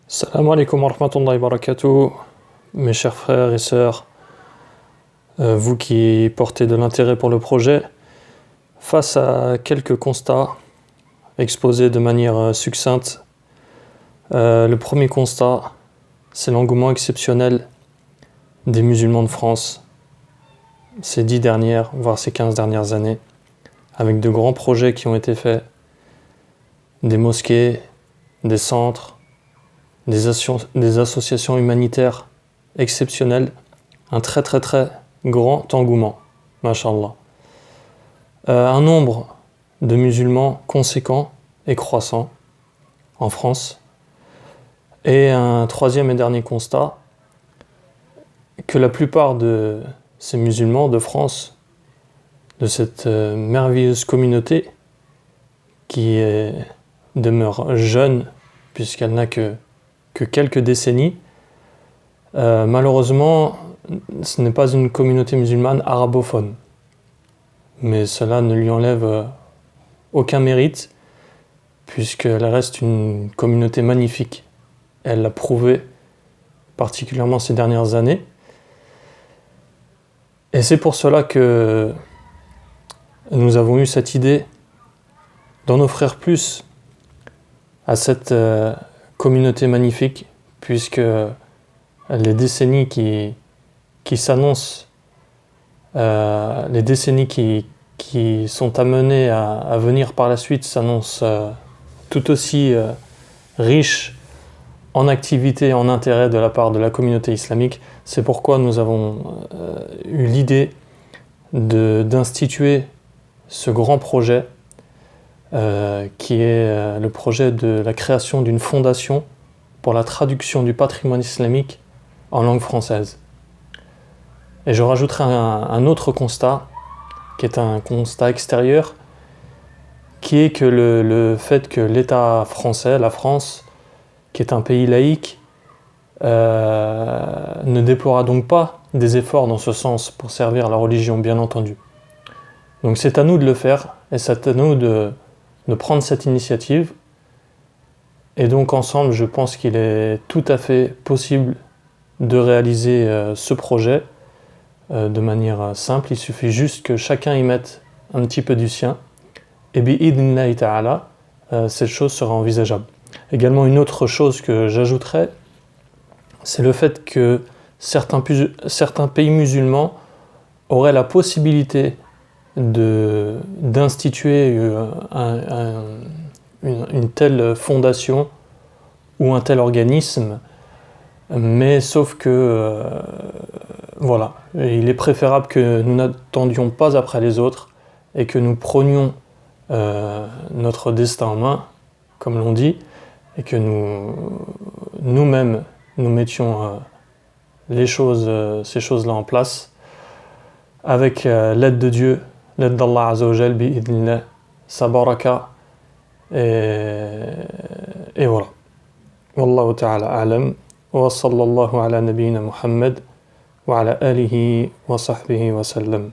Salam alaikum wa rahmatullahi wa barakatuh, mes chers frères et sœurs, vous qui portez de l'intérêt pour le projet, face à quelques constats exposés de manière succincte, le premier constat, c'est l'engouement exceptionnel des musulmans de France ces 10 dernières, voire ces 15 dernières années, avec de grands projets qui ont été faits, des mosquées, des centres, des associations humanitaires exceptionnelles, un très très très grand engouement, mashallah. Un nombre de musulmans conséquent et croissant en France. Et un troisième et dernier constat, que la plupart de ces musulmans de France, de cette merveilleuse communauté qui demeure jeune, puisqu'elle n'a que quelques décennies, malheureusement, ce n'est pas une communauté musulmane arabophone. Mais cela ne lui enlève aucun mérite, puisqu'elle reste une communauté magnifique. Elle l'a prouvé, particulièrement ces dernières années. Et c'est pour cela que nous avons eu cette idée d'en offrir plus à cette communauté magnifique, puisque les décennies qui s'annoncent, les décennies qui sont amenées à venir par la suite s'annoncent tout aussi riches en activités et en intérêts de la part de la communauté islamique. C'est pourquoi nous avons eu l'idée d'instituer ce grand projet qui est le projet de la création d'une fondation pour la traduction du patrimoine islamique en langue française. Et je rajouterai un autre constat, qui est un constat extérieur, qui est que le fait que l'État français, la France, qui est un pays laïque, ne déploiera donc pas des efforts dans ce sens pour servir la religion, bien entendu. Donc c'est à nous de le faire, et c'est à nous de prendre cette initiative. Et donc ensemble, je pense qu'il est tout à fait possible de réaliser ce projet de manière simple. Il suffit juste que chacun y mette un petit peu du sien. Et bi'idhnillahi ta'ala, cette chose sera envisageable. Également, une autre chose que j'ajouterais, c'est le fait que certains pays musulmans auraient la possibilité d'instituer une telle fondation ou un tel organisme, mais sauf que voilà, il est préférable que nous n'attendions pas après les autres et que nous prenions notre destin en main, comme l'on dit, et que nous-mêmes nous mettions ces choses-là en place avec l'aide de Dieu, l'aide d'Allah Azza wa Jal, bi'idhnillah, sa baraka, et voilà. Wallahu ta'ala a'lam, wa sallallahu ala nabiyyina Muhammad, wa ala alihi wa sahbihi wa sallam.